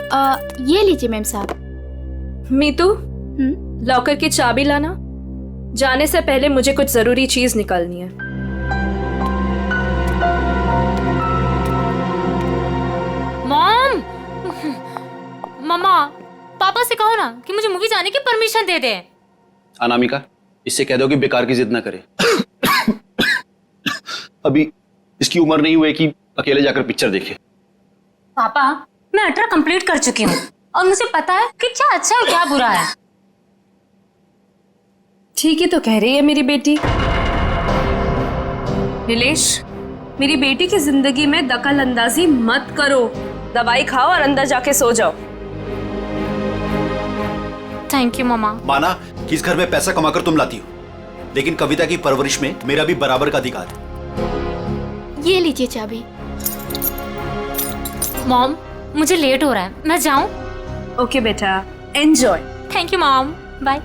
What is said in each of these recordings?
ये लीजिए मैम साहब। मीतू, लॉकर की चाबी लाना। जाने से पहले मुझे कुछ जरूरी चीज निकालनी है। मॉम, मम्मा, पापा से कहो ना कि मुझे मूवी जाने की परमिशन दे दे। अनामिका, इससे कह दो कि बेकार की जिद ना करे। अभी इसकी उम्र नहीं हुई कि अकेले जाकर पिक्चर देखे। पापा, मैं 18 कंप्लीट कर चुकी हूँ और मुझे पता है कि क्या अच्छा है और क्या बुरा है। ठीक ही तो कह रही है मेरी बेटी। नीलेश, मेरी बेटी की जिंदगी में दखल अंदाजी मत करो। दवाई खाओ और अंदर जाके सो जाओ। थैंक यू मम्मा। माना कि इस घर में पैसा कमाकर तुम लाती हो, लेकिन कविता की परवरिश में मेरा भी बराबर का अधिकार है। ये लीजिए चाबी। मॉम, मुझे लेट हो रहा है, मैं जाऊं? ओके बेटा, enjoy. Thank you mom. Bye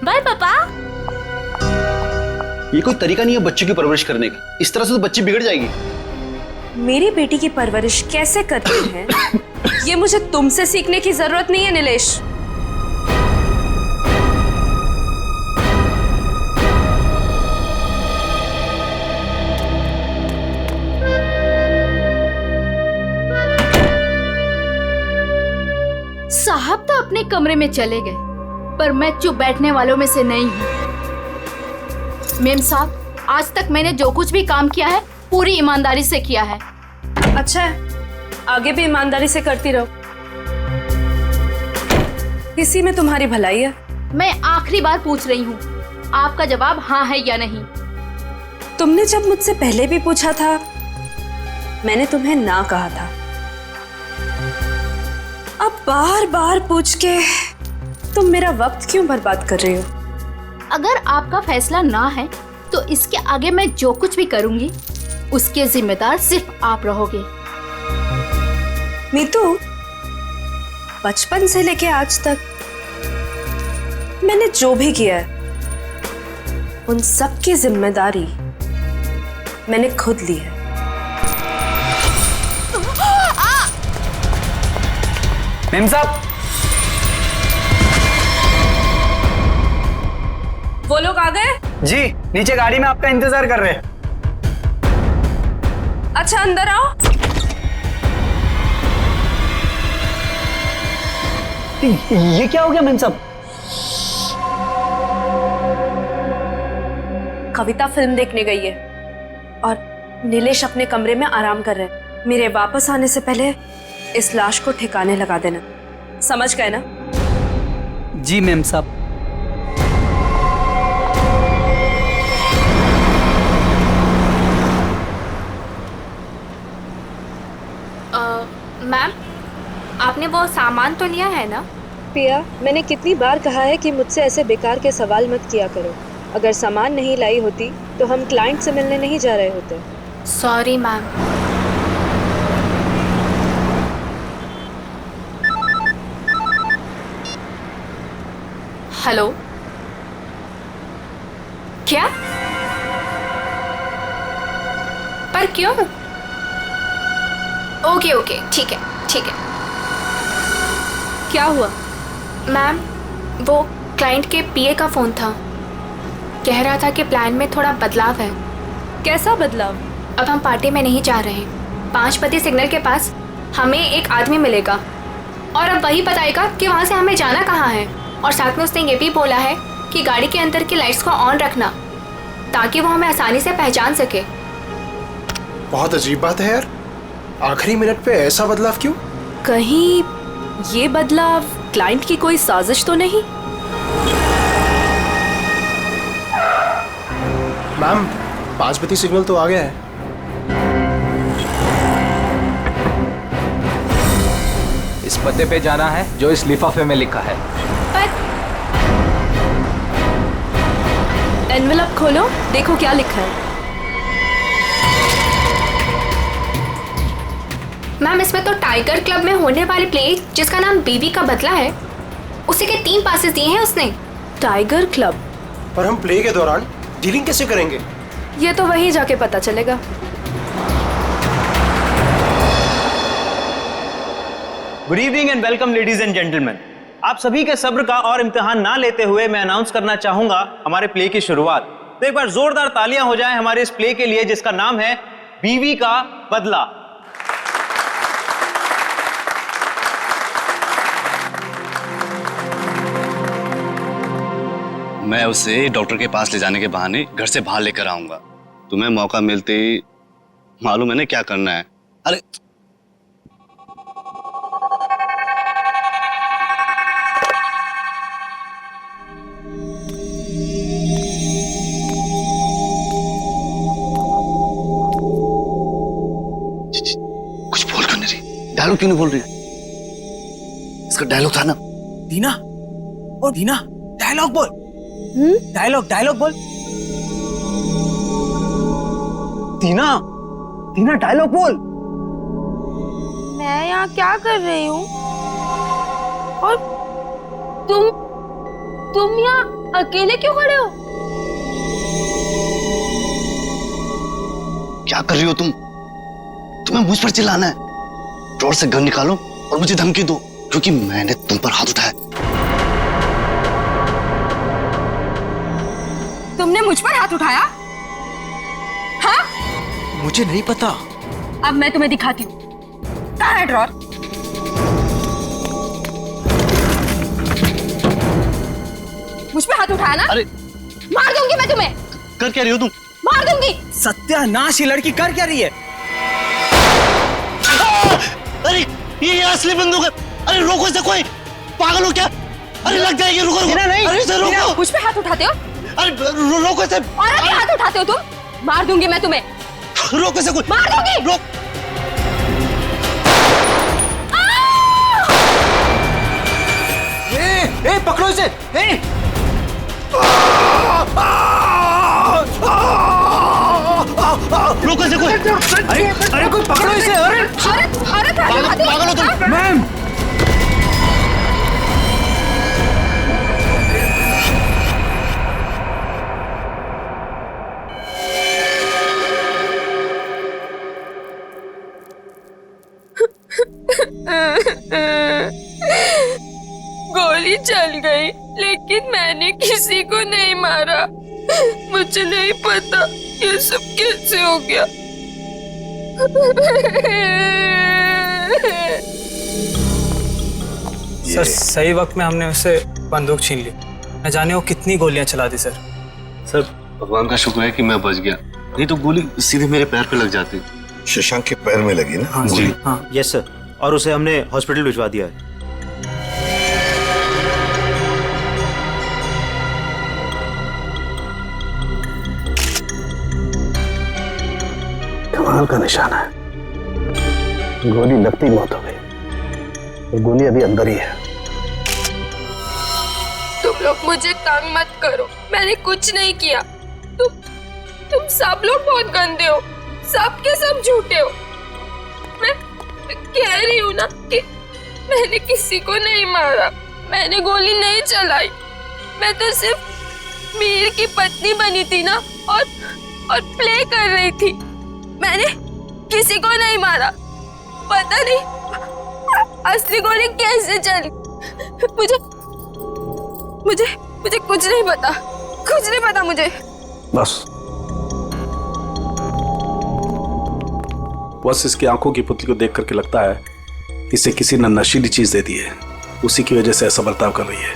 bye पापा। ये कोई तरीका नहीं है बच्चे की परवरिश करने का। इस तरह से तो बच्ची बिगड़ जाएगी। मेरी बेटी की परवरिश कैसे करते हैं ये मुझे तुमसे सीखने की जरूरत नहीं है नीलेश। साहब तो अपने कमरे में चले गए, पर मैं चुप बैठने वालों में से नहीं हूँ। मेम साहब, आज तक मैंने जो कुछ भी काम किया है पूरी ईमानदारी से किया है। अच्छा है, आगे भी ईमानदारी से करती रहो। इसी में तुम्हारी भलाई है। मैं आखिरी बार पूछ रही हूँ, आपका जवाब हाँ है या नहीं? तुमने जब मुझसे पहले भी पूछा था, मैंने तुम्हें ना कहा था। अब बार बार पूछ के तुम मेरा वक्त क्यों बर्बाद कर रही हो? अगर आपका फैसला ना है तो इसके आगे मैं जो कुछ भी करूंगी उसके जिम्मेदार सिर्फ आप रहोगे। मीतू, बचपन से लेके आज तक मैंने जो भी किया है उन सब की जिम्मेदारी मैंने खुद ली है। मेम साहब, वो लोग आ गए? जी नीचे गाड़ी में आपका इंतजार कर रहे हैं। अच्छा, अंदर आओ। ये क्या हो गया मेम साहब? कविता फिल्म देखने गई है और नीलेश अपने कमरे में आराम कर रहे हैं। मेरे वापस आने से पहले इस लाश को ठिकाने लगा देना, समझ गए ना? जी मेम साहब। मैम, आपने वो सामान तो लिया है ना? पिया, मैंने कितनी बार कहा है कि मुझसे ऐसे बेकार के सवाल मत किया करो। अगर सामान नहीं लाई होती तो हम क्लाइंट से मिलने नहीं जा रहे होते। Sorry ma'am. हेलो, क्या? पर क्यों? ओके ओके, ठीक है ठीक है। क्या हुआ? मैम, वो क्लाइंट के पीए का फोन था। कह रहा था कि प्लान में थोड़ा बदलाव है। कैसा बदलाव? अब हम पार्टी में नहीं जा रहे। 5 बजे सिग्नल के पास हमें एक आदमी मिलेगा और अब वही बताएगा कि वहाँ से हमें जाना कहाँ है। और साथ में उसने ये भी बोला है कि गाड़ी के अंदर की लाइट्स को ऑन रखना ताकि वो हमें आसानी से पहचान सके। बहुत अजीब बात है यार, आखिरी मिनट पे ऐसा बदलाव क्यों? कहीं ये बदलाव क्लाइंट की कोई साजिश तो नहीं? मैम, 5 बजे सिग्नल तो आ गया है। इस पते पे जाना है जो इस लिफाफे में लिखा है। पर एनवेलप खोलो, देखो क्या लिखा है। मैम, इसमें तो टाइगर क्लब में होने वाले प्ले जिसका नाम बीवी का बदला है, उसी के 3 पासेस दिए हैं उसने। Tiger club? पर हम प्ले के दौरान डीलिंग कैसे करेंगे? ये तो वहीं जाके पता चलेगा। Good evening and welcome ladies and gentleman. आप सभी के सब्र का और इम्तिहान ना लेते हुए मैं अनाउंस करना चाहूंगा हमारे प्ले की शुरुआत। तो एक बार जोरदार तालियां हो जाएं हमारे इस प्ले के लिए जिसका नाम है बीवी का बदला। मैं उसे डॉक्टर के पास ले जाने के बहाने घर से बाहर लेकर आऊंगा। तुम्हें मौका मिलते ही मालूम है ना क्या करना है। अरे कुछ बोल क्यों नहीं रही? डायलॉग क्यों नहीं बोल रही? इसका डायलॉग था ना। दीना, ओ दीना, डायलॉग बोल। डायलॉग बोल। दीना, दीना डायलॉग बोल। मैं यहाँ क्या कर रही हूँ? और तुम यहाँ अकेले क्यों खड़े हो? क्या कर रही हो तुम? तुम्हें मुझ पर चिल्लाना है? ड्रॉर से गन निकालो और मुझे धमकी दो, क्योंकि मैंने तुम पर हाथ उठाया। तुमने मुझ पर हाथ उठाया? हाँ? मुझे नहीं पता। अब मैं तुम्हें दिखाती हूँ। कहाँ है ड्रॉर? मुझ पे हाथ उठाया ना? अरे मार दूंगी मैं तुम्हें। कर क्या रही हो तुम? मार दूंगी। सत्यानाश, ये लड़की कर क्या रही है? अरे ये असली बंदूक है। अरे रोको इसे, कोई पागल हो क्या? अरे लग जाएगी, रुको रुको। नहीं, अरे इसे रोको। मुझ पे हाथ उठाते हो? अरे रोको इसे। और अभी हाथ उठाते हो तुम? मार दूंगी मैं तुम्हें। रोको इसे, कोई मार दूंगी। रोक। ए पकड़ो इसे। ए रोको इसे कोई। अरे कोई पकड़ो इसे। अरे पागल हो तुम? मैम, गोली चल गई, लेकिन मैंने किसी को नहीं मारा। मुझे नहीं पता ये सब कैसे हो गया। सर सही वक्त में हमने उससे बंदूक छीन ली। न जाने वो कितनी गोलियां चला दी सर। सर भगवान का शुक्र है कि मैं बच गया, नहीं तो गोली सीधे मेरे पैर पे लग जाती। शशांक के पैर में लगी ना? हाँ जी हाँ। यस सर, और उसे हमने हॉस्पिटल भिजवा दिया है। कमाल का निशाना है। गोली लगती मौत हो गई, और गोली अभी अंदर ही है। तुम लोग मुझे तंग मत करो, मैंने कुछ नहीं किया। तुम सब लोग बहुत गंदे हो, सब के सब झूठे हो। मैं कह रही हूँ ना कि मैंने किसी को नहीं मारा, मैंने गोली नहीं चलाई। मैं तो सिर्फ मीर की पत्नी बनी थी ना, और प्ले कर रही थी। मैंने किसी को नहीं मारा। पता नहीं असली गोली कैसे चली। मुझे कुछ नहीं पता, कुछ नहीं पता मुझे। बस इसकी आंखों की पुतली को देख करके लगता है इसे किसी ने नशीली चीज दे दी है, उसी की वजह से ऐसा बर्ताव कर रही है।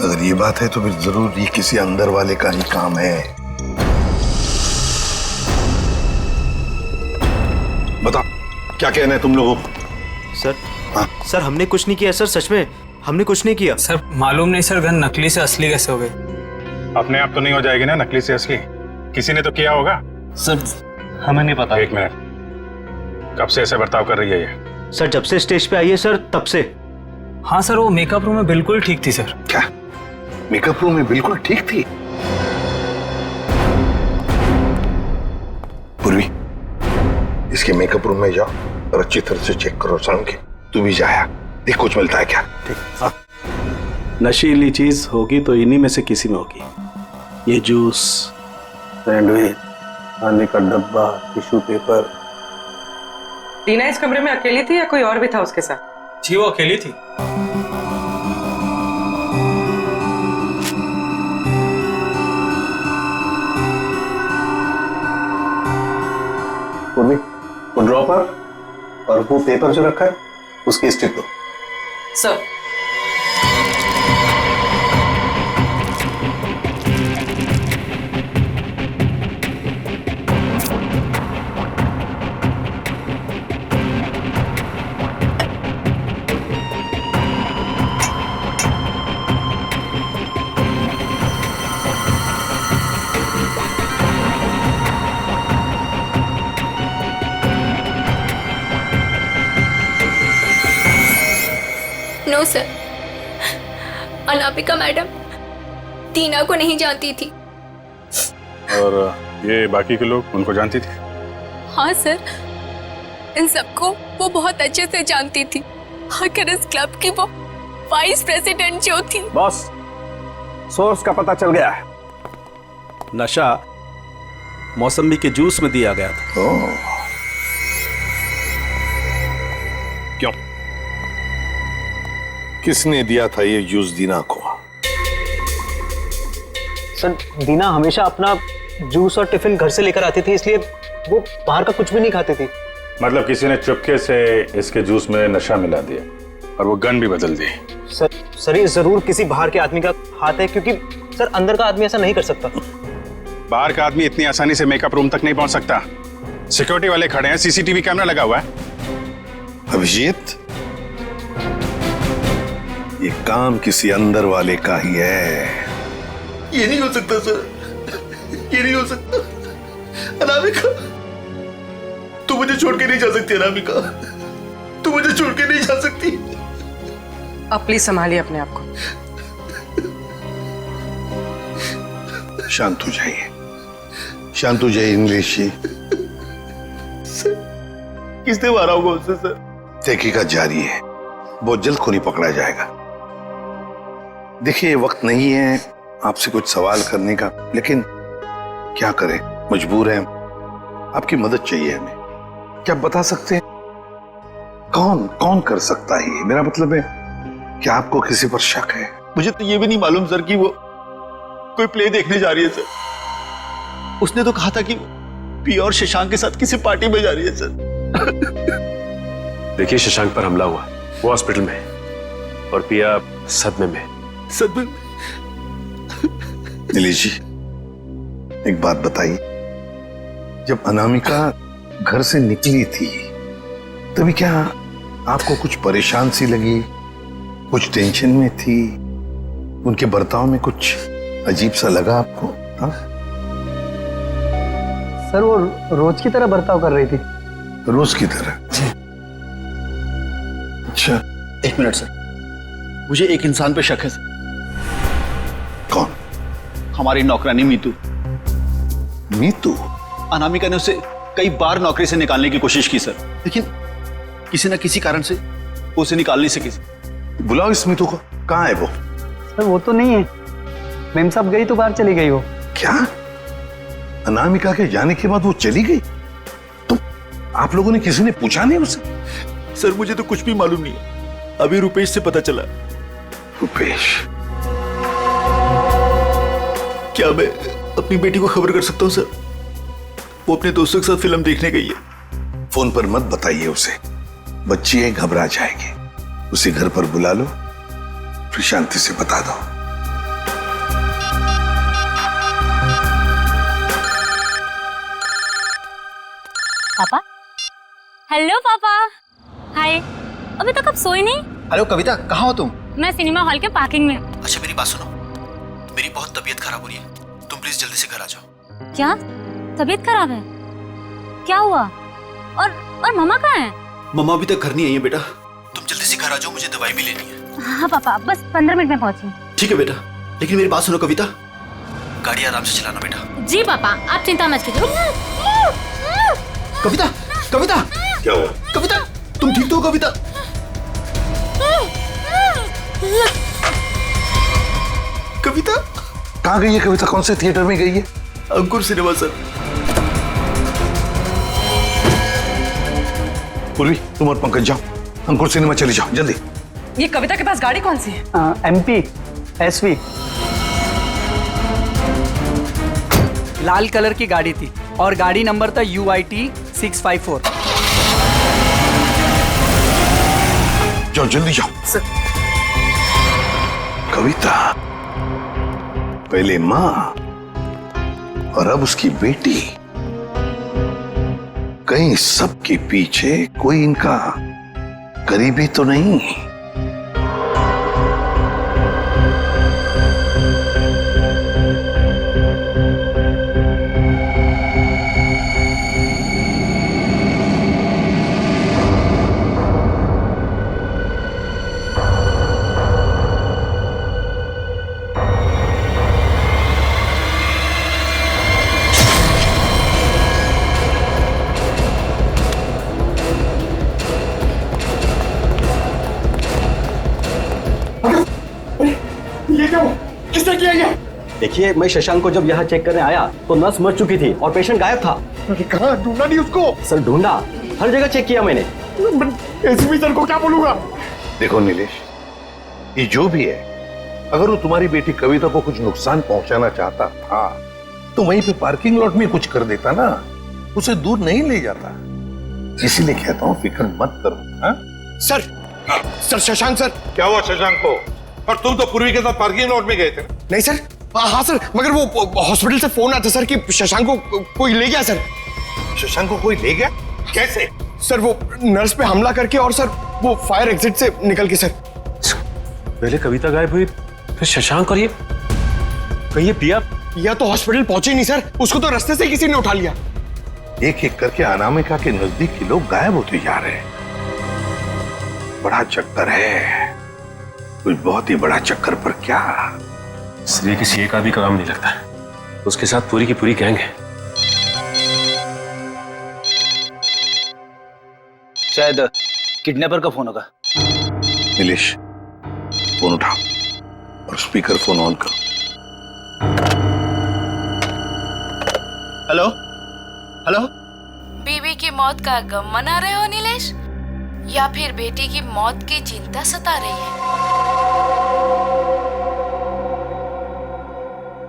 अगर ये बात है तो फिर जरूर ये किसी अंदर वाले का ही काम है। बताओ क्या कहना है तुम लोगों को? सर हाँ? सर हमने कुछ नहीं किया सर, सच में हमने कुछ नहीं किया। सर मालूम नहीं सर, गन नकली से असली कैसे हो गई? अपने आप तो नहीं हो जाएगी ना नकली से असली, किसी ने तो किया होगा। सर हमें नहीं पता। एक मिनट, कब से ऐसे बर्ताव कर रही है ये? सर जब से स्टेज पे आई है सर, तब से। हाँ सर, वो मेकअप रूम में बिल्कुल ठीक थी सर। क्या मेकअप रूम में बिल्कुल ठीक थी? पूर्वी, इसके मेकअप रूम में जाओ और अच्छी तरह से चेक करो। शाम के तू भी जाया, देख कुछ मिलता है क्या। ठीक। नशीली चीज होगी तो इन्हीं में से किसी में होगी। ये जूस, सैंडविच, खाने का डब्बा, टिश्यू पेपर। दीना इस कमरे में अकेली थी या कोई और भी था उसके साथ? जी वो अकेली थी। उर्मी, वो ड्रॉपर और वो पेपर जो रखा है उसकी स्ट्रिप दो। Sir. No sir, Anamika madam Tina को नहीं जानती थी। और ये बाकी के लोग उनको जानती थी? हाँ सर, इन सबको वो बहुत अच्छे से जानती थी। आखिर इस क्लब की वो वाइस प्रेसिडेंट जो थी। बॉस, सोर्स का पता चल गया है। नशा मौसमी के जूस में दिया गया था। क्यों? किसने दिया था ये जूस दीना को? सर, दीना हमेशा अपना जूस और टिफिन घर से लेकर आती थी, इसलिए वो बाहर का कुछ भी नहीं खाती थी। मतलब किसी ने चुपके से इसके जूस में नशा मिला दिया और वो गन भी बदल दी। सर ये जरूर किसी बाहर के आदमी का हाथ है, क्योंकि सर अंदर का आदमी ऐसा नहीं कर सकता। बाहर का आदमी इतनी आसानी से मेकअप रूम तक नहीं पहुंच सकता। सिक्योरिटी वाले खड़े हैं, सीसीटीवी कैमरा लगा हुआ है। अभिजीत, ये काम किसी अंदर वाले का ही है। ये नहीं हो सकता सर, ये नहीं हो सकता। अनामिका, तू मुझे छोड़ के नहीं जा सकती। अनामिका, तू मुझे छोड़ के नहीं जा सकती। आप प्लीज संभालिए अपने आप को। शांत हो जाइए, शांत हो जाइए इंग्लिश जी। किसने मारा होगा उससे सर? तहकीकात जारी है, बहुत जल्द खूनी पकड़ा जाएगा। देखिए, वक्त नहीं है आपसे कुछ सवाल करने का, लेकिन क्या करें, मजबूर हैं। आपकी मदद चाहिए हमें। क्या आप बता सकते हैं कौन कौन कर सकता है? मेरा मतलब है, क्या आपको किसी पर शक है? मुझे तो ये भी नहीं मालूम सर कि वो कोई प्ले देखने जा रही है सर। उसने तो कहा था कि पिया और शशांक के साथ किसी पार्टी में जा रही है सर। देखिए, शशांक पर हमला हुआ, वो हॉस्पिटल में है और पिया सदमे में। सदमे? नीलेश जी, एक बात बताइए, जब अनामिका घर से निकली थी तभी क्या आपको कुछ परेशान सी लगी, कुछ टेंशन में थी? उनके बर्ताव में कुछ अजीब सा लगा आपको? हाँ? सर, वो रोज की तरह बर्ताव कर रही थी। रोज की तरह? अच्छा, एक मिनट सर, मुझे एक इंसान पे शक है सर। कौन? हमारी नौकरानी मीतू। मीतू? अनामिका ने उसे कई बार नौकरी से निकालने की कोशिश की सर, लेकिन किसी न किसी कारण से वो उसे निकाल नहीं सकी। बुलाओ इस मीतू को। कहाँ है वो? सर, वो तो नहीं है। मेम साहब गई तो बाहर चली गई वो। क्या? अनामिका के जाने के बाद वो चली गई? तो आप लोगों ने किसी ने पूछा नहीं उसे? सर, मुझे तो कुछ भी मालूम नहीं है। अभी रुपेश से पता चला। रुपेश? क्या मैं अपनी बेटी को खबर कर सकता हूँ सर? वो अपने दोस्तों के साथ फिल्म देखने गई है। फोन पर मत बताइए उसे, बच्ची है, घबरा जाएगी। उसे घर पर बुला लो, फिर शांति से बता दो। पापा? हेलो पापा। हाय। अभी तक आप सोए नहीं? हेलो कविता, कहाँ हो तुम? मैं सिनेमा हॉल के पार्किंग में। अच्छा, मेरी बात सुनो, मेरी बहुत तबीयत खराब हो रही है, तुम प्लीज जल्दी से घर आ जाओ। क्या तबीयत खराब है? क्या हुआ? और मम्मा कहाँ है? मम्मा अभी तक घर नहीं आई है बेटा, तुम जल्दी से घर आ जाओ, मुझे दवाई भी लेनी है। हाँ पापा, बस 15 मिनट में पहुंची। ठीक है बेटा, लेकिन मेरी बात सुनो कविता, गाड़ी आराम से चलाना बेटा। जी पापा, आप चिंता मत कीजिए। कविता, कविता, क्या हुआ? कविता, तुम ठीक तो हो कविता? कविता कहाँ गई है? कविता कौन से थिएटर में गई है? अंकुर सिनेमा सर। पूर्वी, तुम और पंकज जाओ, अंकुर सिनेमा चली जाओ जल्दी। ये कविता के पास गाड़ी कौन सी है? MP SV। लाल कलर की गाड़ी थी और गाड़ी नंबर था UIT 654। जाओ जल्दी जाओ। कविता पहले माँ और अब उसकी बेटी, कहीं सबके पीछे कोई इनका करीबी तो नहीं? किसने किया ये? देखिए, मैं शशांक को जब यहाँ चेक करने आया तो नर्स मर चुकी थी और पेशेंट गायब था। कहाँ ढूंढा नहीं उसको? सर ढूंढा, हर जगह चेक किया मैंने। एसपी सर को क्या बोलूंगा? देखो नीलेश, ये जो भी है, अगर वो तुम्हारी बेटी कविता को कुछ नुकसान पहुंचाना चाहता था तो वहीं पे पार्किंग लॉट में कुछ कर देता ना, उसे दूर नहीं ले जाता। इसीलिए कहता हूँ फिक्र मत करो। हा? Sir Shashank sir. क्या हुआ शशांक को? और तुम तो पूर्वी के साथ पार्किंग लॉट में गए थे। नहीं सर, हाँ सर, मगर वो हॉस्पिटल से फोन आता सर कि शशांक को कोई ले गया सर। शशांक को कोई ले गया? कैसे? सर वो नर्स पे हमला करके और सर वो फायर एग्जिट से निकल के सर। पहले कविता गायब हुई, फिर शशांक, और ये कहीं पिया तो हॉस्पिटल पहुंचे नहीं सर, उसको तो रास्ते से किसी ने उठा लिया। एक एक करके अनामिका के नजदीक के लोग गायब होते जा रहे हैं। बड़ा चक्कर है, कुछ बहुत ही बड़ा चक्कर। पर क्या श्रेय किसी एक आदमी का काम नहीं लगता, उसके साथ पूरी की पूरी गैंग है। शायद किडनैपर का फोन होगा। नीलेश, फोन उठाओ और स्पीकर फोन ऑन करो। Hello hello. बीवी की मौत का गम मना रहे हो नीलेश, या फिर बेटी की मौत की चिंता सता रही है?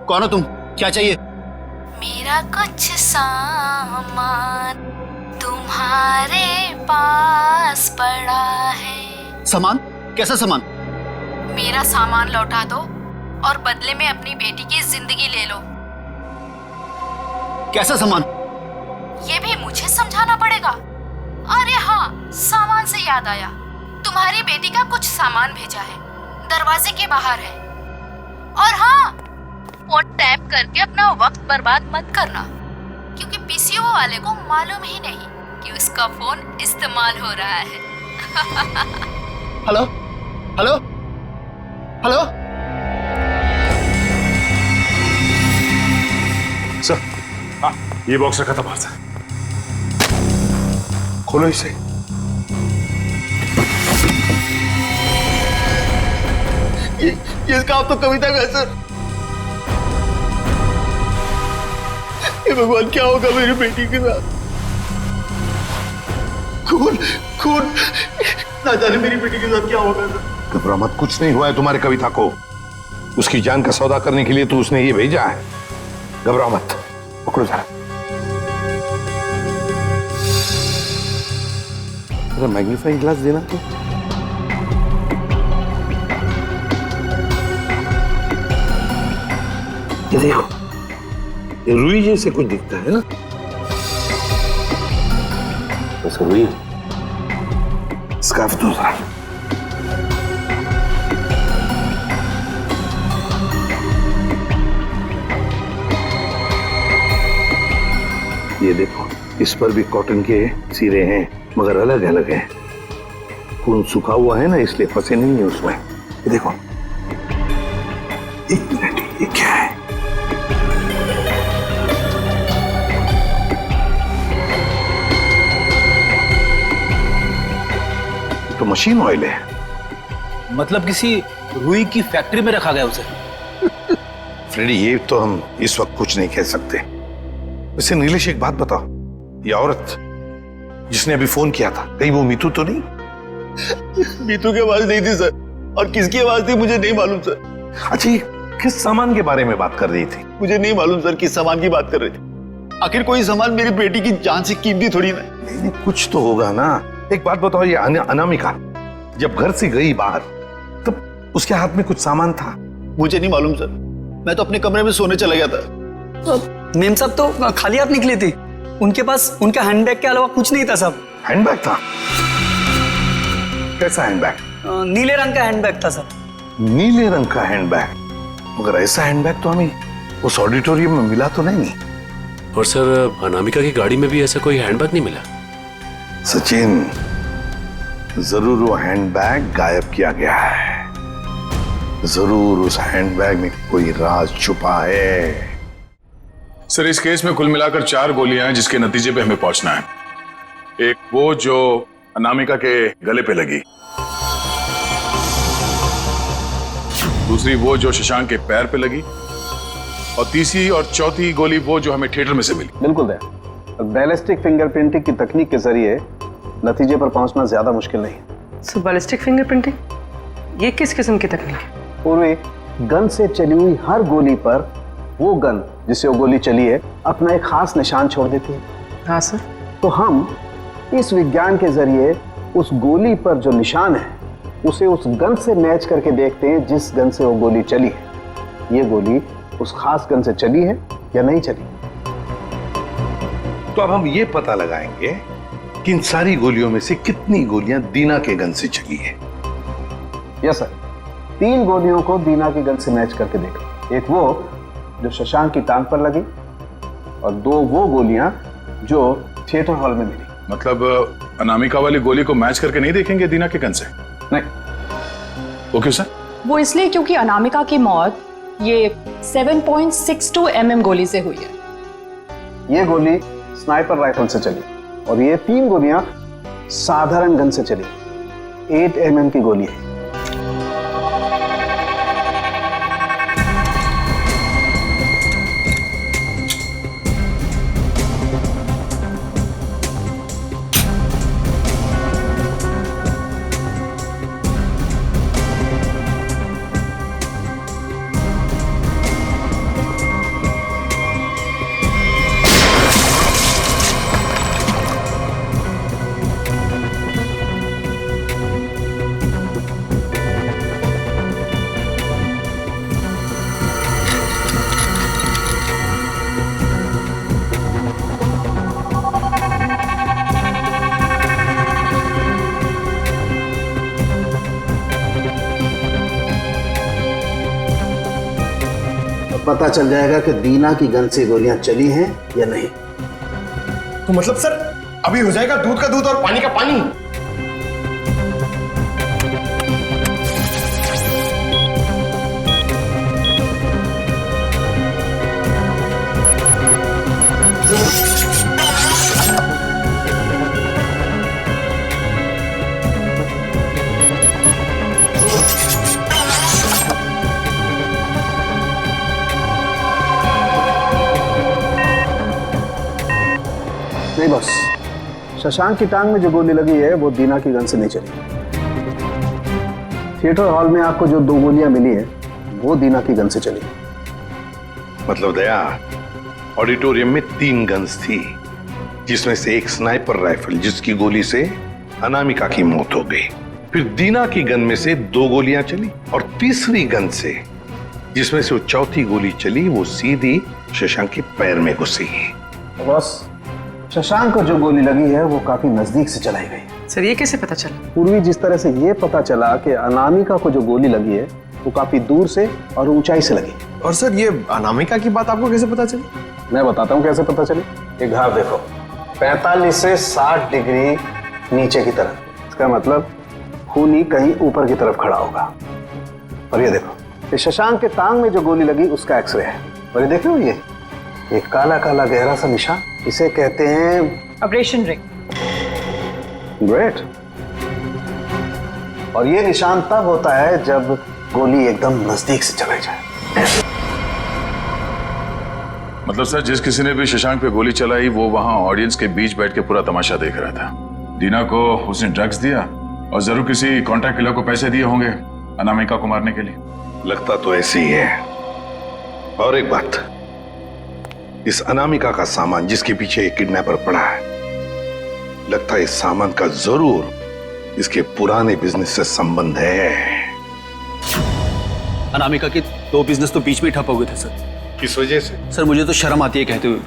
कौन हो तुम? क्या चाहिए? मेरा कुछ सामान तुम्हारे पास पड़ा है। सामान? कैसा सामान? मेरा सामान लौटा दो और बदले में अपनी बेटी की जिंदगी ले लो। कैसा सामान? ये भी मुझे समझाना पड़ेगा? अरे हाँ, सामान से याद आया, तुम्हारी बेटी का कुछ सामान भेजा है, दरवाजे के बाहर है। और हाँ, फोन टैप करके अपना वक्त बर्बाद मत करना, क्योंकि पीसीओ वाले को मालूम ही नहीं कि उसका फोन इस्तेमाल हो रहा है। Hello hello hello. सर, हाँ, ये बॉक्स रखा था बाहर से। खोलो इसे। ये काम तो कविता का है सर। हे भगवान, क्या होगा मेरी बेटी के साथ? खून खून, ना जाने मेरी बेटी के साथ क्या होगा सर। घबरा मत, कुछ नहीं हुआ है तुम्हारी कविता को। उसकी जान का सौदा करने के लिए तो उसने ये भेजा है। घबरा मत, पकड़ो जरा। मैग्नीफाइंग ग्लास देना तो। ये देखो, ये रुई जैसे कुछ दिखता है ना? बस रुई। स्कार्फ दो जरा। ये देखो, इस पर भी कॉटन के सिरे हैं, मगर अलग अलग हैं। खून सूखा हुआ है ना, इसलिए फंसे नहीं है उसमें। ये देखो, एक मिनट, ये क्या है? तो मशीन ऑयल है। मतलब किसी रुई की फैक्ट्री में रखा गया उसे? फ्रेडी, ये तो हम इस वक्त कुछ नहीं कह सकते। वैसे नीलेश, एक बात बताओ, ये औरत जिसने अभी फोन किया था, कहीं वो मीतू तो नहीं? मीतू की आवाज नहीं थी सर, और किसकी आवाज थी मुझे नहीं मालूम सर। अच्छा, ये किस सामान के बारे में बात कर रही थी? मुझे नहीं मालूम सर किस सामान की बात कर रहे थे। आखिर कोई सामान मेरी बेटी की जान से कीमती थोड़ी ना। नहीं, कुछ तो होगा ना। एक बात बताओ, ये अनामिका जब घर से गई बाहर तब उसके हाथ में कुछ सामान था? मुझे नहीं मालूम सर, मैं तो अपने कमरे में सोने चला गया था। मेम साहब तो खाली हाथ निकली थी, उनके पास उनका हैंडबैग के अलावा कुछ नहीं था साहब। हैंडबैग था? कैसा हैंडबैग? नीले रंग का हैंडबैग था सर। नीले रंग का हैंडबैग? मगर ऐसा हैंडबैग तो हमें उस ऑडिटोरियम में मिला तो नहीं। और सर, अनामिका की गाड़ी में भी ऐसा कोई हैंडबैग नहीं मिला। सचिन, जरूर वो हैंडबैग गायब किया गया है। जरूर उस हैंडबैग में कोई राज छुपा है। सर, इस केस में कुल मिलाकर 4 गोलियां हैं जिसके नतीजे पे हमें पहुंचना है। एक वो जो अनामिका के गले पे लगी, दूसरी वो जो शशांक के पैर पे लगी, और तीसरी और चौथी गोली वो जो हमें थिएटर में से मिली। बिल्कुल दया, बैलिस्टिक फिंगरप्रिंटिंग की तकनीक के जरिए नतीजे पर पहुंचना ज्यादा मुश्किल नहीं है। सो बैलिस्टिक फिंगरप्रिंटिंग, ये किस किस्म की तकनीक है? पूर्वी, गन से चली हुई हर गोली पर वो गन जिससे वो गोली चली है अपना एक खास निशान छोड़ देती है। हाँ सर। तो हम इस विज्ञान के जरिए उस गोली पर जो निशान है उसे उस गन से मैच करके देखते हैं जिस गन से वो गोली चली है। ये गोली उस खास गन से चली है या नहीं चली। तो अब हम ये पता लगाएंगे कि इन सारी गोलियों में से कितनी गोलियां दीना के गन से चली है। यस सर, 3 गोलियों को दीना की गन से मैच करके देखो। एक वो जो शशांक की टांग पर लगी, और 2 वो गोलियां जो थिएटर हॉल में मिली। मतलब अनामिका वाली गोली को मैच करके नहीं देखेंगे दीना के गन से? नहीं। वो क्यों सर? वो इसलिए क्योंकि अनामिका की मौत ये 7.62 mm गोली से हुई है। ये गोली स्नाइपर राइफल से चली, और ये 3 गोलियां साधारण गन से चली। 8 mm की गोली है। पता चल जाएगा कि दीना की गन से गोलियां चली हैं या नहीं। तो मतलब सर, अभी हो जाएगा दूध का दूध और पानी का पानी। नहीं बॉस, शशांक की टांग में जो गोली लगी है वो दीना की गन से नहीं चली। थिएटर हॉल में आपको जो 2 गोलियां मिली है वो दीना की गन से चली। मतलब दया, ऑडिटोरियम में 3 गन्स थी, जिसमें से एक स्नाइपर राइफल जिसकी गोली से अनामिका की मौत हो गई। फिर दीना की गन में से 2 गोलियां चली, और तीसरी गन से जिसमें से वो चौथी गोली चली वो सीधी शशांक के पैर में घुसी। बॉस, शशांक को जो गोली लगी है वो काफी नजदीक से चलाई गई। सर, ये कैसे पता चला? पूर्वी, जिस तरह से ये पता चला कि अनामिका को जो गोली लगी है वो काफी दूर से और ऊंचाई से लगी। और सर, ये अनामिका की बात आपको कैसे पता चली? मैं बताता हूँ कैसे पता चली। ये घाव देखो, 45 से 60 डिग्री नीचे की तरफ। इसका मतलब खूनी कहीं ऊपर की तरफ खड़ा होगा। और ये देखो, ये शशांक के टांग में जो गोली लगी उसका एक्सरे है। और ये देख रहे हो, ये काला काला गहरा सा निशान, इसे कहते हैं ऑपरेशन रिंग। ग्रेट। और ये निशान तब होता है जब गोली एकदम नजदीक से चलाई जाए। मतलब सर, जिस किसी ने भी शशांक पे गोली चलाई वो वहां ऑडियंस के बीच बैठ के पूरा तमाशा देख रहा था। दीना को उसने ड्रग्स दिया और जरूर किसी कॉन्ट्रैक्ट किलर को पैसे दिए होंगे अनामिका को मारने के लिए। लगता तो ऐसे ही है। और एक बात, इस अनामिका का सामान जिसके पीछे एक किडनैपर पड़ा है, लगता है इस सामान का जरूर इसके पुराने बिजनेस से संबंध है। अनामिका के 2 बिजनेस तो बीच में ठप हो गए थे सर। किस वजह से? सर मुझे तो शर्म आती है कहते हुए,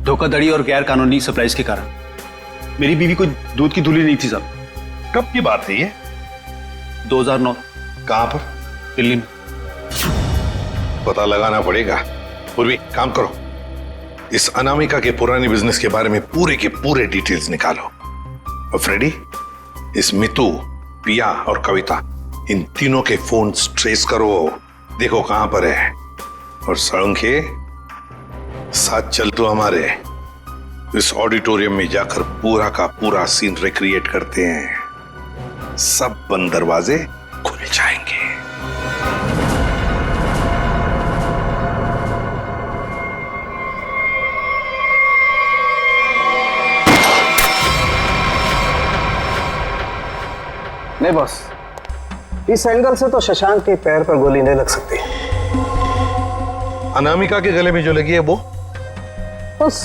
धोखाधड़ी और गैर कानूनी सप्लाईज के कारण। मेरी बीवी कोई दूध की धुली नहीं थी साहब। कब की बात है ये? 2009। कहां पर? दिल्ली में। पता लगाना पड़ेगा। पूर्वी काम करो, इस अनामिका के पुराने बिजनेस के बारे में पूरे के पूरे डिटेल्स निकालो। और फ्रेडी, इस मितू, पिया और कविता, इन तीनों के फोन ट्रेस करो, देखो कहां पर है। और सड़ंखे, साथ चल तो हमारे, इस ऑडिटोरियम में जाकर पूरा का पूरा सीन रिक्रिएट करते हैं। सब बंद दरवाजे खुल जाएंगे। नहीं बॉस, इस एंगल से तो शशांक के पैर पर गोली नहीं लग सकती। अनामिका के गले में जो लगी है वो? बस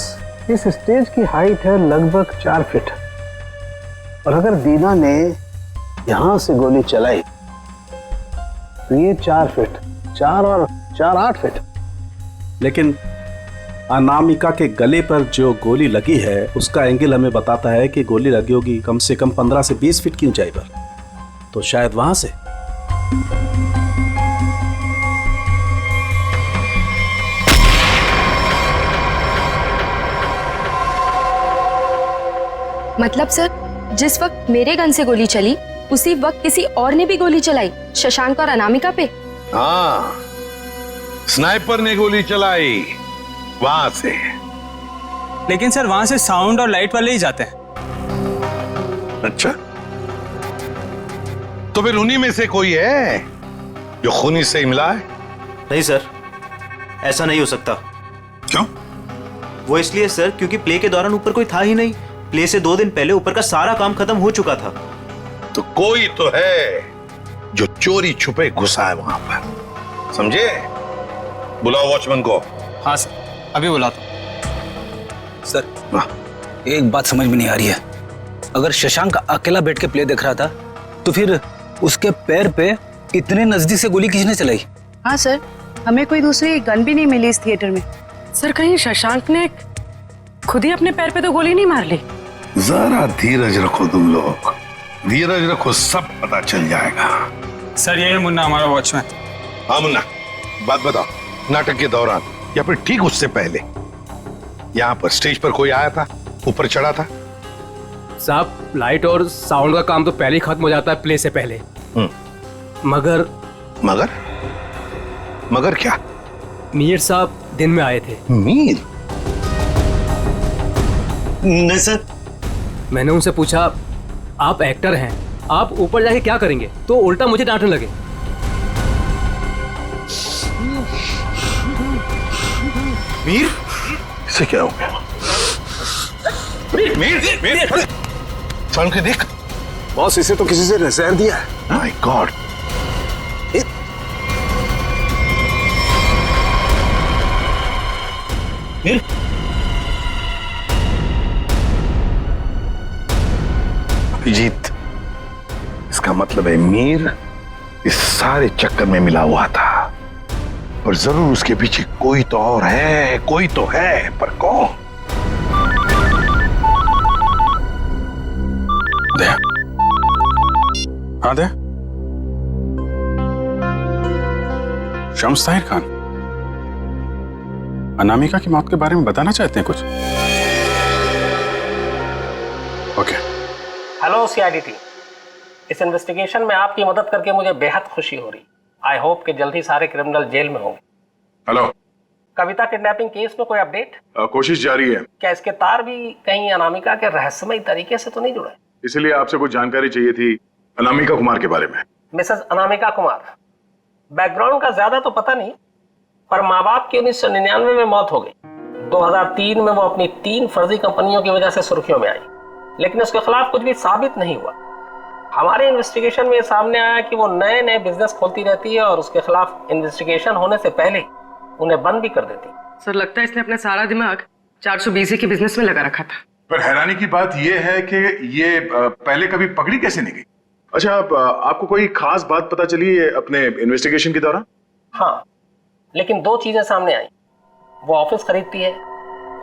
इस स्टेज की हाइट है लगभग 4 फीट, और अगर दीना ने यहां से गोली चलाई तो ये 4 फीट, 4 और 4 8 फीट। लेकिन अनामिका के गले पर जो गोली लगी है उसका एंगल हमें बताता है कि गोली लगी होगी कम से कम 15 से 20 फीट की ऊंचाई पर, तो शायद वहां से। मतलब सर, जिस वक्त मेरे गन से गोली चली उसी वक्त किसी और ने भी गोली चलाई शशांक और अनामिका पे? हाँ, स्नाइपर ने गोली चलाई वहां से। लेकिन सर वहां से साउंड और लाइट वाले ही जाते हैं। अच्छा, तो फिर उन्हीं में से कोई है जो खूनी से मिला है? नहीं सर, ऐसा नहीं हो सकता। क्यों? वो इसलिए सर क्योंकि प्ले के दौरान ऊपर कोई था ही नहीं। प्ले से 2 दिन पहले ऊपर का सारा काम खत्म हो चुका था। तो कोई तो है जो चोरी छुपे घुसा है वहां पर, समझे? बुलाओ वॉचमैन को। हाँ सर, अभी बुलाता हूं। सर एक बात समझ में नहीं आ रही है, अगर शशांक अकेला बैठ के प्ले देख रहा था तो फिर उसके पैर पे इतने नजदीक से गोली किसने चलाई? हाँ सर, हमें कोई दूसरी गन भी नहीं मिली इस थिएटर में। सर कहीं शशांक ने खुद ही अपने पैर पे तो गोली नहीं मार ली? जरा धीरज रखो तुम लोग, धीरज रखो, सब पता चल जाएगा। सर ये है मुन्ना, हमारा वॉचमैन। हाँ मुन्ना, बात बताओ, नाटक के दौरान या फिर ठीक उससे पहले यहाँ पर स्टेज पर कोई आया था, ऊपर चढ़ा था? साहब लाइट और साउंड का काम तो पहले ही खत्म हो जाता है प्ले से पहले। मगर मगर मगर क्या? मीर साहब दिन में आए थे। मीर? नहीं सर। मैंने उनसे पूछा, आप एक्टर हैं, आप ऊपर जाके क्या करेंगे? तो उल्टा मुझे डांटने लगे। मीर? इसे क्या हो गया? मीर, मीर, साउंड के देख। बॉस, इसे तो किसी से नजर दिया है। My God. मीर? अभिजीत, इसका मतलब है मीर इस सारे चक्कर में मिला हुआ था, और जरूर उसके पीछे कोई तो और है, कोई तो है, पर कौन? दे। हाँ दे। शम्स ताहिर खान, अनामिका की मौत के बारे में बताना चाहते हैं कुछ? ओके। हेलो सीआईडी टीम, इस इन्वेस्टिगेशन में आपकी मदद करके मुझे बेहद खुशी हो रही। आई होप कि जल्द ही सारे क्रिमिनल जेल में होंगे। हेलो। कविता किडनैपिंग केस में कोई अपडेट? कोशिश जारी है। क्या इसके तार भी कहीं अनामिका के रहस्यमय तरीके से तो नहीं जुड़े? इसलिए आपसे कुछ जानकारी चाहिए थी अनामिका कुमार के बारे में। मिसेस अनामिका कुमार, बैकग्राउंड का ज्यादा तो पता नहीं, पर माँ बाप की 1999 में मौत हो गई। 2003 में वो अपनी 3 फर्जी कंपनियों की वजह से सुर्खियों में आई, लेकिन उसके खिलाफ कुछ भी साबित नहीं हुआ। हमारे इन्वेस्टिगेशन में ये सामने आया कि वो नए नए बिजनेस खोलती रहती है और उसके खिलाफ इन्वेस्टिगेशन होने से पहले उन्हें बंद भी कर देती। सर लगता है इसने अपना सारा दिमाग 420 के बिजनेस में लगा रखा था। पर हैरानी की बात यह है कि ये पहले कभी पकड़ी कैसे नहीं गई? अच्छा, आपको कोई खास बात पता चली है अपने इन्वेस्टिगेशन के दौरान? हाँ, लेकिन 2 चीजें सामने आई। वो ऑफिस खरीदती है,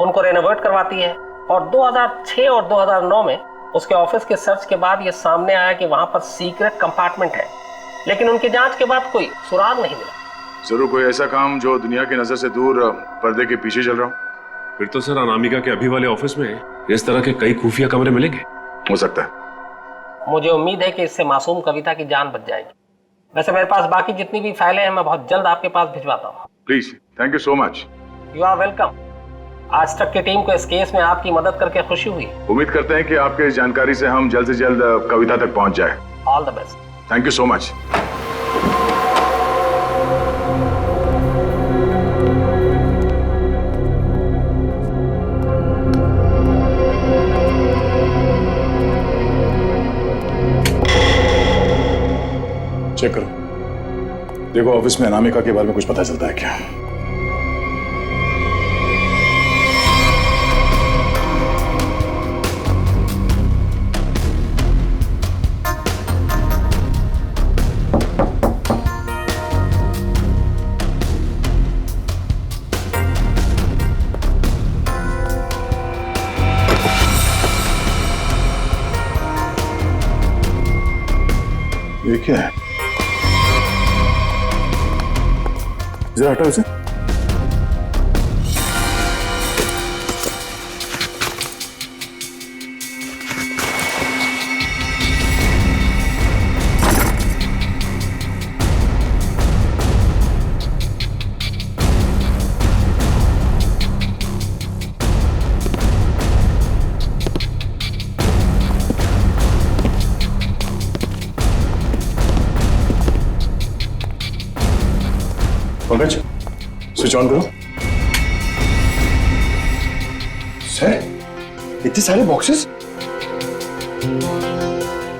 उनको रेनोवेट करवाती है, और 2006 और 2009 में उसके ऑफिस के सर्च के बाद ये सामने आया कि वहां पर सीक्रेट कंपार्टमेंट है, लेकिन उनकी जांच के बाद कोई सुराग नहीं मिला। जरूर कोई ऐसा काम जो दुनिया की नजर से दूर पर्दे के पीछे चल रहा हो। फिर तो सर अनामिका के अभी वाले ऑफिस में इस तरह के कई खुफिया कमरे मिलेंगे। हो सकता है। मुझे उम्मीद है कि इससे मासूम कविता की जान बच जाएगी। वैसे मेरे पास बाकी जितनी भी फाइलें हैं मैं बहुत जल्द आपके पास भिजवाता हूँ। Please, thank you so much. You are welcome. आज तक की टीम को इस केस में आपकी मदद करके खुशी हुई। उम्मीद करते हैं कि आपके इस जानकारी से हम जल्द से जल्द कविता तक पहुंच जाए। All the best. Thank you so much. Check करो, देखो ऑफिस में अनामिका के बारे में कुछ पता चलता है क्या? ये क्या है? जरा हटाओ इसे। पंकज, स्विच ऑन करो। सर, इतने सारे बॉक्सेस?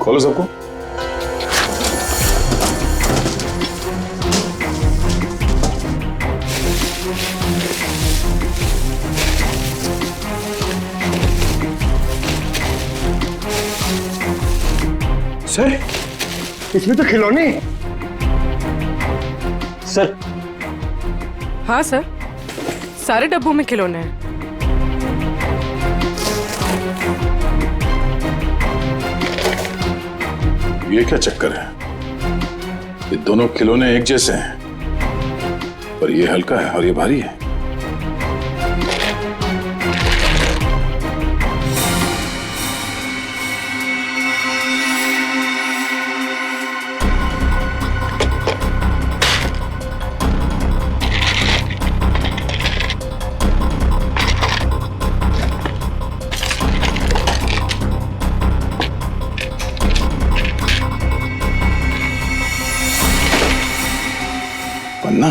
खोलो सबको। सर, इसमें तो खिलौने। सर। हाँ सर, सारे डब्बों में खिलौने हैं। ये क्या चक्कर है? ये दोनों खिलौने एक जैसे हैं, पर ये हल्का है और ये भारी है। पन्ना?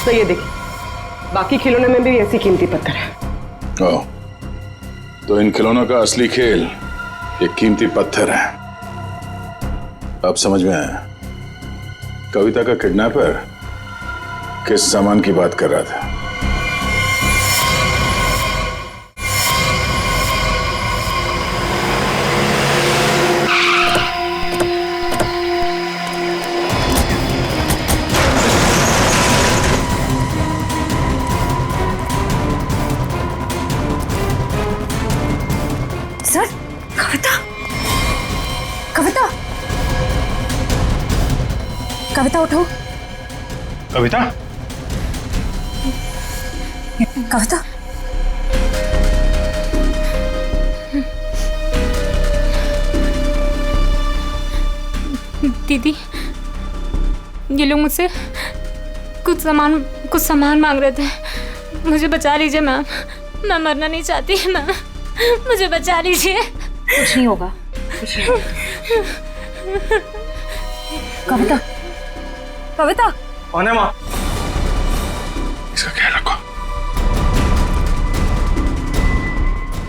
तो ये देखिए, बाकी खिलौने में भी ऐसी कीमती पत्थर है। ओह, तो इन खिलौनों का असली खेल ये कीमती पत्थर है। अब समझ में आया। कविता का किडनैपर किस सामान की बात कर रहा था? सर, कविता, कविता, कविता उठो। कविता? कविता, दीदी, ये लोग मुझसे कुछ सामान मांग रहे थे। मुझे बचा लीजिए मैम, मैं मरना नहीं चाहती मैम, मुझे बचा लीजिए। कुछ नहीं होगा, कुछ नहीं होगा। कविता, कविता कौन है माँ? इसका ख्याल रखो।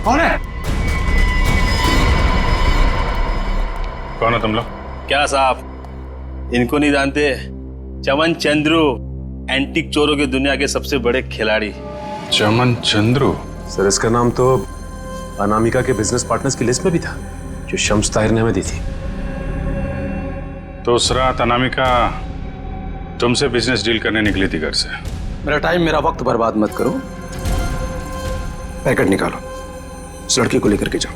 कौन है? कौन हो तुम लोग? क्या साहब, इनको नहीं जानते? चमन चंद्रू, एंटीक चोरों की दुनिया के सबसे बड़े खिलाड़ी। चमन चंद्रू? सर इसका नाम तो अनामिका के बिजनेस पार्टनर्स की लिस्ट में भी था, जो शम्स ताहिर ने हमें दी थी। तो उस रात अनामिका तुमसे बिजनेस डील करने निकली थी घर से। मेरा टाइम, मेरा वक्त बर्बाद मत करो। पैकेट निकालो, उस लड़की को लेकर के जाओ।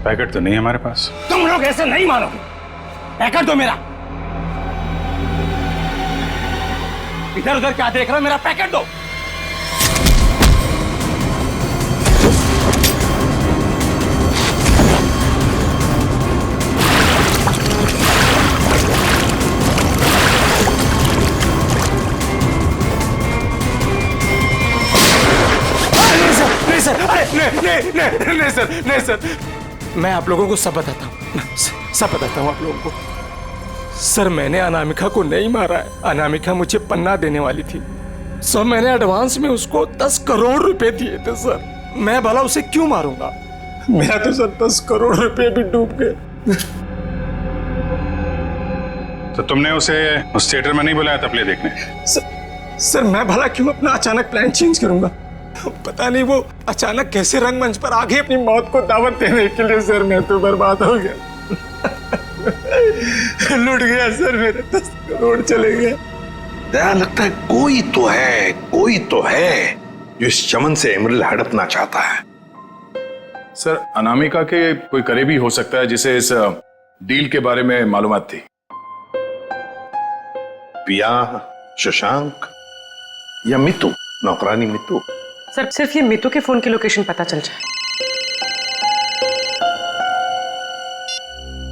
पैकेट तो नहीं है हमारे पास। तुम लोग ऐसे नहीं मानोगे, पैकेट दो मेरा। इधर उधर क्या देख रहे हो, मेरा पैकेट दो। नहीं सर, मैं आप लोगों को सब बताता हूँ, सब बताता हूँ आप लोगों को। सर मैंने अनामिका को नहीं मारा है, अनामिका मुझे पन्ना देने वाली थी। सर मैंने एडवांस में उसको 10 करोड़ रुपए दिए थे सर, मैं भला उसे क्यों मारूंगा? मेरा तो सर 10 करोड़ रुपए भी डूब गए। तो तुमने उसे उस थिएटर में नहीं बुलाया था प्ले देखने? सर मैं भला क्यों अपना अचानक प्लान चेंज करूंगा? पता नहीं वो अचानक कैसे रंगमंच पर आगे अपनी मौत को दावत देने के लिए। सर मैं तो बर्बाद हो गया, लुट गया सर, मेरे 10 करोड़ चले गए। दया, लगता है कोई तो है जो इस चमन से एमरल्ड हड़पना चाहता है। सर अनामिका के कोई करीबी हो सकता है जिसे इस डील के बारे में मालूमात थी। पिया, शशांक या मितू, नौकरानी मितू। सर सिर्फ ये मितू के फोन की लोकेशन पता चल जाए।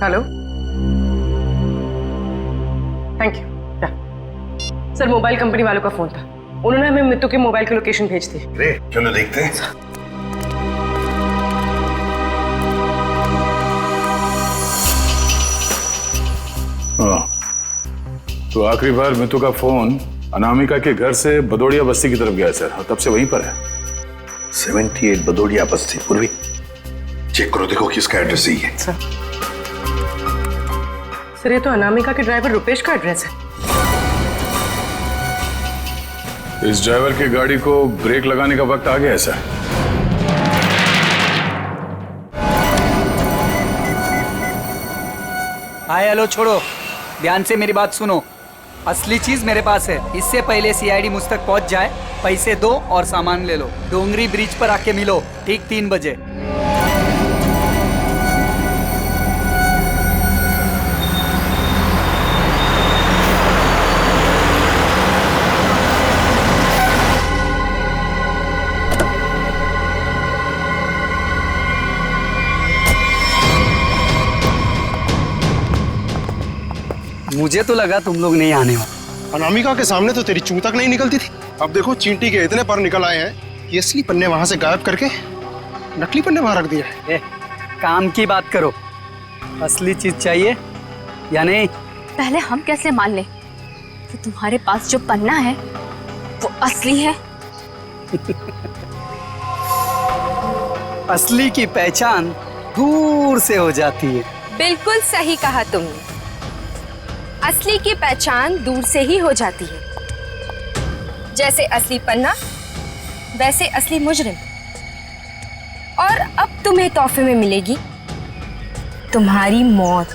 Hello, thank you. Sir mobile company वालों का फोन था, उन्होंने हमें मितू के मोबाइल की लोकेशन भेज दी। ग्रेट, क्यों ना देखते हैं। तो आखिरी बार मितू का फोन अनामिका के घर से बदोड़िया बस्ती की तरफ गया सर, और तब से वहीं पर है। 78 बदोड़िया बस्ती। पूर्वी चेक करो, देखो किसका एड्रेस ही है। सर ये तो अनामिका के ड्राइवर रुपेश का एड्रेस है। इस ड्राइवर की गाड़ी को ब्रेक लगाने का वक्त आ गया है सर। हाय हेलो छोड़ो, ध्यान से मेरी बात सुनो। असली चीज मेरे पास है, इससे पहले सीआईडी मुझ तक पहुंच जाए, पैसे दो और सामान ले लो। डोंगरी ब्रिज पर आके मिलो ठीक 3 बजे। मुझे तो लगा तुम लोग नहीं आने वाले। अनामिका के सामने तो तेरी चूं तक नहीं निकलती थी, अब देखो चींटी के इतने पर निकल आए हैं कि असली पन्ने वहां से गायब करके नकली पन्ने वहां रख दिए हैं। काम की बात करो, असली चीज चाहिए या नहीं? पहले हम कैसे मान लें कि तुम्हारे पास जो पन्ना है वो असली है? असली की पहचान दूर से हो जाती है। बिल्कुल सही कहा तुमने, असली की पहचान दूर से ही हो जाती है। जैसे असली पन्ना वैसे असली मुजरिम। और अब तुम्हें तोहफे में मिलेगी तुम्हारी मौत।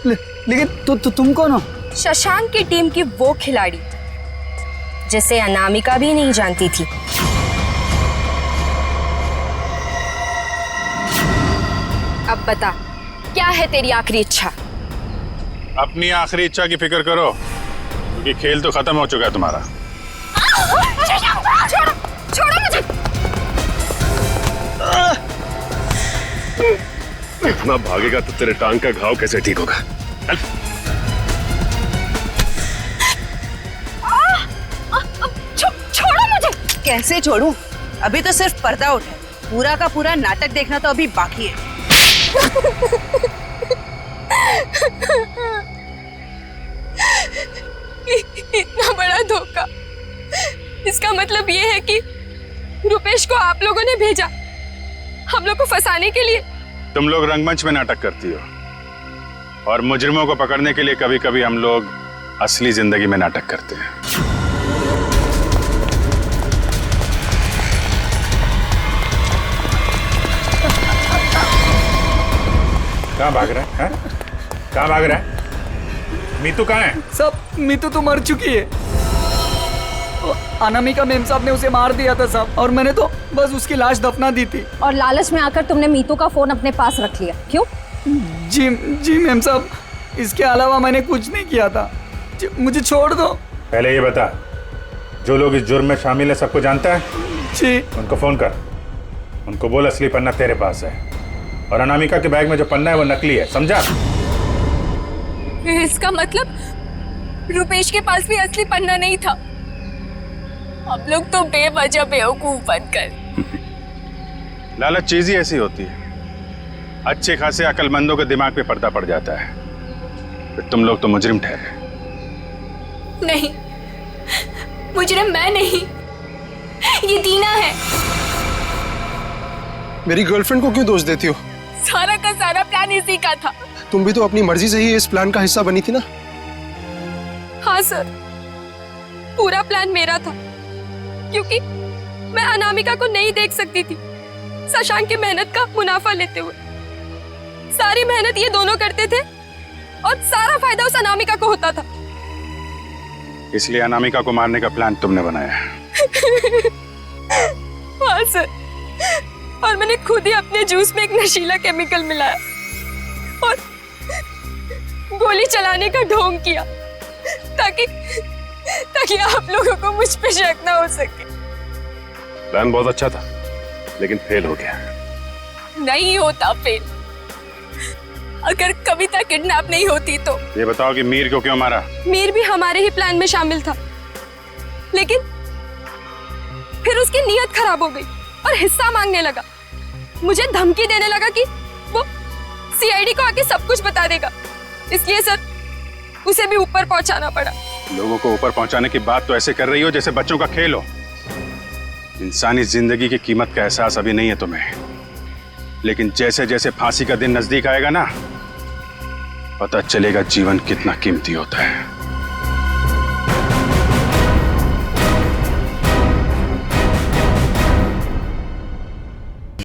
लेकिन तुम कौन हो? शशांक की टीम की वो खिलाड़ी जिसे अनामिका भी नहीं जानती थी। अब बता, क्या है तेरी आखिरी इच्छा? अपनी आखिरी इच्छा की फिक्र करो, क्योंकि खेल तो खत्म हो चुका है तुम्हारा। छोड़ो मुझे। इतना भागेगा तो तेरे टांग का घाव कैसे ठीक होगा? कैसे छोड़ूं? अभी तो सिर्फ पर्दा उठा है, पूरा का पूरा नाटक देखना तो अभी बाकी है। इतना बड़ा धोखा, इसका मतलब ये है कि रुपेश को आप लोगों ने भेजा हम लोग को फंसाने के लिए। तुम लोग रंगमंच में नाटक करती हो और मुजरिमों को पकड़ने के लिए कभी कभी हम लोग असली जिंदगी में नाटक करते हैं। कहाँ भाग रहा है? कहाँ भाग रहा है? मीतू कहाँ है? सब मीतू तो मर चुकी है। अनामिका मेम साहब ने उसे मार दिया था साहब, और मैंने तो बस उसकी लाश दफना दी थी। और लालच में आकर तुमने मीतू का फोन अपने पास रख लिया, क्यों? जी मेम साहब, इसके अलावा मैंने कुछ नहीं किया था। मुझे छोड़ दो। पहले ये बता, जो लोग इस जुर्म में शामिल है सबको जानता है? जी। उनको फोन कर, उनको बोल असली पन्ना तेरे पास है और अनामिका के बैग में जो पन्ना है वो नकली है, समझा? इसका मतलब रुपेश के पास भी असली पन्ना नहीं था। हम लोग तो बेवजह बेवकूफ बनकर। लालच चीज ही ऐसी होती है, अच्छे खासे अकलमंदों के दिमाग पे पर्दा पड़ जाता है, फिर तुम लोग तो मुजरिम ठहरे। नहीं, मुजरिम मैं नहीं, ये दीना है। मेरी गर्लफ्रेंड को क्यों दोष देती हो? सारा का सारा प्लान इसी का था। तुम भी तो अपनी मर्जी से ही इस प्लान का हिस्सा बनी थी ना? हाँ सर, पूरा प्लान मेरा था, क्योंकि मैं अनामिका को नहीं देख सकती थी शशांक की मेहनत का मुनाफा लेते हुए। सारी मेहनत ये दोनों करते थे और सारा फायदा उस अनामिका को होता था। इसलिए अनामिका को मारने का प्लान तुमने बनाया है? हाँ सर, और मैंने खुद ही अपने जूस में एक नशीला केमिकल मिलाया और गोली चलाने का ढोंग किया ताकि आप लोगों को मुझ पे शक ना हो सके। प्लान बहुत अच्छा था, लेकिन फेल हो गया। नहीं होता फेल। अगर कविता किडनैप नहीं होती तो। ये बताओ कि मीर को क्यों मारा? मीर भी हमारे ही प्लान में शामिल था, लेकिन फिर उसकी नीयत खराब हो गई और हिस्सा मांगने लगा। मुझे धमकी देने लगा कि वो सीआईडी को आके सब कुछ बता देगा। इसलिए सर, उसे भी ऊपर पहुंचाना पड़ा। लोगों को ऊपर पहुंचाने की बात तो ऐसे कर रही हो जैसे बच्चों का खेल हो। इंसानी जिंदगी की कीमत का एहसास अभी नहीं है तुम्हें, लेकिन जैसे जैसे फांसी का दिन नजदीक आएगा ना, पता चलेगा जीवन कितना कीमती होता है।